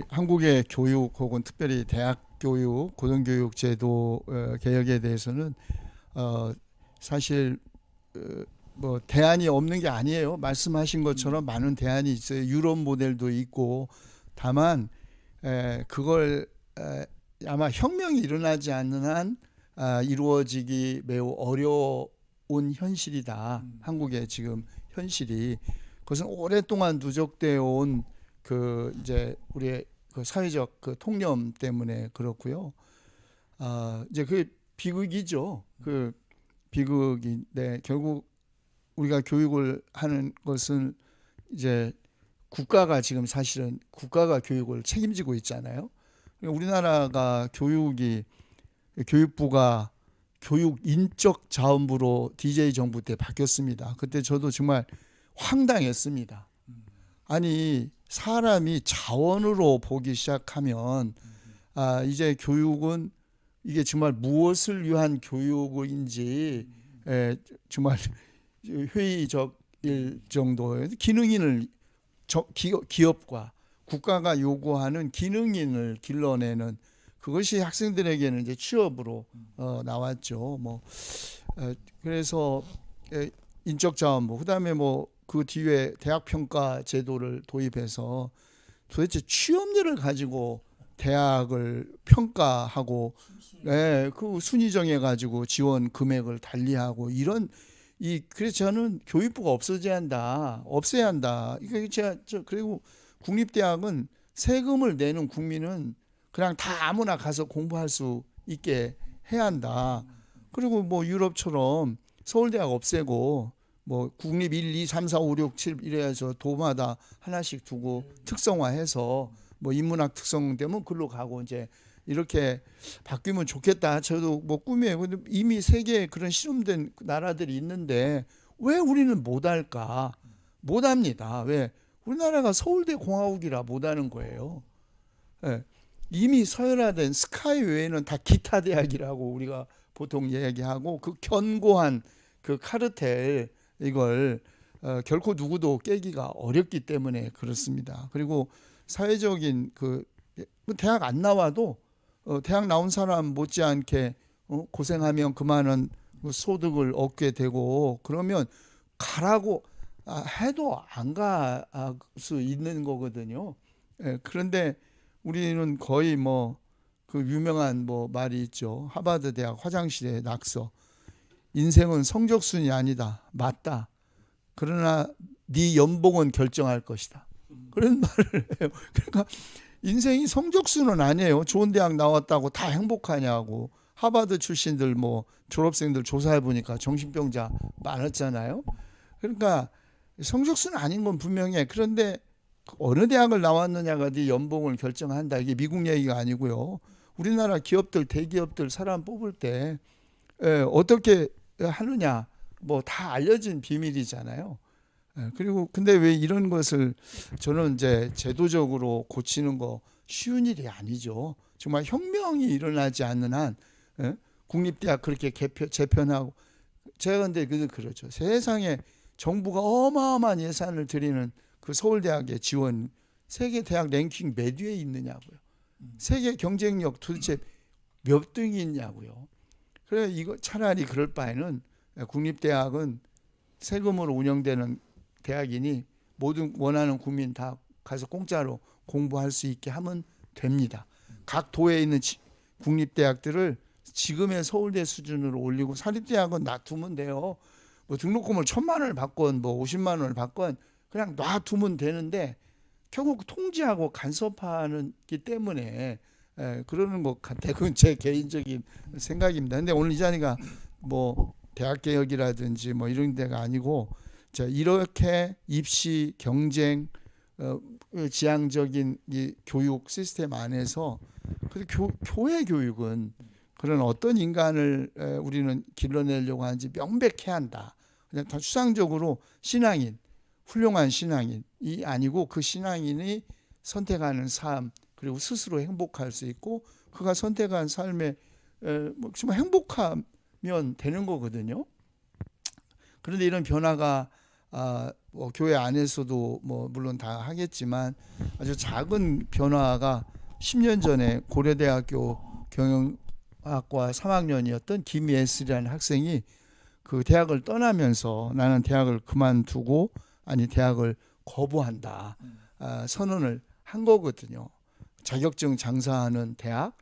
한국의 교육 혹은 특별히 대학 교육, 고등교육 제도 개혁에 대해서는 사실 뭐 대안이 없는 게 아니에요. 말씀하신 것처럼 많은 대안이 있어요. 유럽 모델도 있고. 다만 그걸 아마 혁명이 일어나지 않는 한 이루어지기 매우 어려운 현실이다. 한국의 지금 현실이. 그것은 오랫동안 누적되어 온 이제 우리의 그 사회적 그 통념 때문에 그렇고요. 이제 그 비극이죠. 그 비극인데 결국 우리가 교육을 하는 것은 이제 국가가 지금 사실은 국가가 교육을 책임지고 있잖아요. 우리나라가 교육부가 교육 인적 자원부로 DJ 정부 때 바뀌었습니다. 그때 저도 정말 황당했습니다. 아니 사람이 자원으로 보기 시작하면 이제 교육은 이게 정말 무엇을 위한 교육인지 정말 회의적일 정도의 기능인을 기업과 국가가 요구하는 기능인을 길러내는 그것이 학생들에게는 이제 취업으로 나왔죠. 그래서 인적자원부 그다음에 그 뒤에 대학평가 제도를 도입해서 도대체 취업률을 가지고 대학을 평가하고 그 순위 정해 가지고 지원 금액을 달리하고 그래서 저는 교육부가 없어야 한다. 그리고 국립대학은 세금을 내는 국민은 그냥 다 아무나 가서 공부할 수 있게 해야 한다. 그리고 유럽처럼 서울대학 없애고 국립 1, 2, 3, 4, 5, 6, 7 이래서 도마다 하나씩 두고 특성화해서 인문학 특성되면 글로 가고 이제 이렇게 바뀌면 좋겠다. 저도 꿈이에요. 근데 이미 세계에 그런 실험된 나라들이 있는데 왜 우리는 못할까? 못합니다. 왜? 우리나라가 서울대 공화국이라 못하는 거예요. 이미 서열화된 스카이 외에는 다 기타 대학이라고 우리가 보통 얘기하고 그 견고한 그 카르텔 이걸 결코 누구도 깨기가 어렵기 때문에 그렇습니다. 그리고 사회적인 대학 안 나와도 대학 나온 사람 못지않게 고생하면 그만한 소득을 얻게 되고 그러면 가라고 해도 안 갈 수 있는 거거든요. 그런데 우리는 거의 그 유명한 말이 있죠. 하버드 대학 화장실의 낙서. 인생은 성적순이 아니다. 맞다. 그러나 네 연봉은 결정할 것이다. 그런 말을 해요. 그러니까 인생이 성적순은 아니에요. 좋은 대학 나왔다고 다 행복하냐고. 하버드 출신들 졸업생들 조사해 보니까 정신병자 많았잖아요. 그러니까 성적순은 아닌 건 분명해. 그런데 어느 대학을 나왔느냐가 네 연봉을 결정한다. 이게 미국 얘기가 아니고요. 우리나라 기업들, 대기업들 사람 뽑을 때 어떻게 하느냐 다 알려진 비밀이잖아요. 그리고 근데 왜 이런 것을 저는 이제 제도적으로 고치는 거 쉬운 일이 아니죠. 정말 혁명이 일어나지 않는 한 국립대학 그렇게 재편하고 제가 근데 그렇죠. 세상에 정부가 어마어마한 예산을 들이는 그 서울대학의 지원 세계 대학 랭킹 몇 위에 있느냐고요. 세계 경쟁력 도대체 몇 등이 있냐고요. 그래 이거 차라리 그럴 바에는 국립대학은 세금으로 운영되는 대학이니 모든 원하는 국민 다 가서 공짜로 공부할 수 있게 하면 됩니다. 각 도에 있는 국립대학들을 지금의 서울대 수준으로 올리고 사립대학은 놔두면 돼요. 등록금을 1,000만 원을 받건 50만 원을 받건 그냥 놔두면 되는데 결국 통제하고 간섭하기 때문에 그러는 것 같아요. 그건 제 개인적인 생각입니다. 근데 오늘 이 자리가 대학개혁이라든지 이런 데가 아니고 이렇게 입시 경쟁 지향적인 이 교육 시스템 안에서 교회 교육은 그런 어떤 인간을 우리는 길러내려고 하는지 명백해야 한다. 그냥 다 추상적으로 신앙인, 훌륭한 신앙인이 아니고 그 신앙인이 선택하는 삶 그리고 스스로 행복할 수 있고 그가 선택한 삶에 정말 행복하면 되는 거거든요. 그런데 이런 변화가 뭐 교회 안에서도 뭐 물론 다 하겠지만 아주 작은 변화가 10년 전에 고려대학교 경영학과 3학년이었던 김예슬이라는 학생이 그 대학을 떠나면서 나는 대학을 그만두고 대학을 거부한다 선언을 한 거거든요. 자격증 장사하는 대학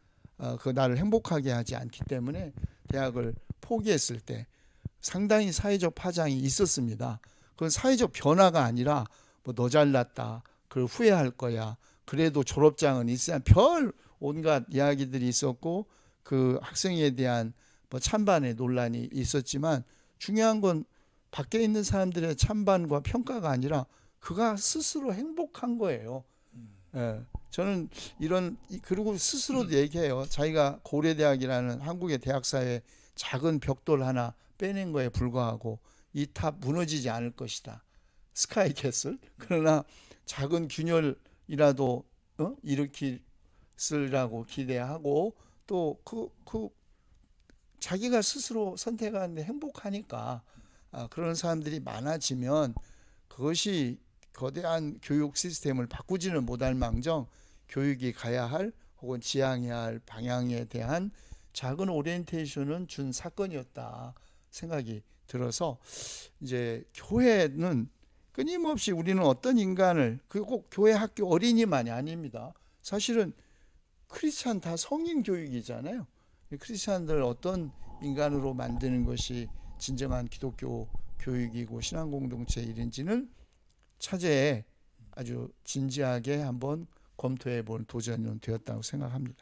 그 나를 행복하게 하지 않기 때문에 대학을 포기했을 때 상당히 사회적 파장이 있었습니다. 그건 사회적 변화가 아니라 뭐 너 잘났다, 그걸 후회할 거야, 그래도 졸업장은 있어야 별 온갖 이야기들이 있었고 그 학생에 대한 뭐 찬반의 논란이 있었지만 중요한 건 밖에 있는 사람들의 찬반과 평가가 아니라 그가 스스로 행복한 거예요. 예, 저는 그리고 스스로도 얘기해요. 자기가 고려대학이라는 한국의 대학사의 작은 벽돌 하나 빼낸 거에 불과하고 이 탑 무너지지 않을 것이다. 스카이캐슬. 그러나 작은 균열이라도 일으키리라고 기대하고 또 자기가 스스로 선택하는데 행복하니까 그런 사람들이 많아지면 그것이 거대한 교육 시스템을 바꾸지는 못할 망정 교육이 가야 할 혹은 지향해야 할 방향에 대한 작은 오리엔테이션은 준 사건이었다 생각이 들어서 이제 교회는 끊임없이 우리는 어떤 인간을 꼭 교회 학교 어린이만이 아닙니다. 사실은 크리스찬 다 성인 교육이잖아요. 크리스찬들 어떤 인간으로 만드는 것이 진정한 기독교 교육이고 신앙 공동체의 일인지는 차제에 아주 진지하게 한번 검토해 볼 도전은 되었다고 생각합니다.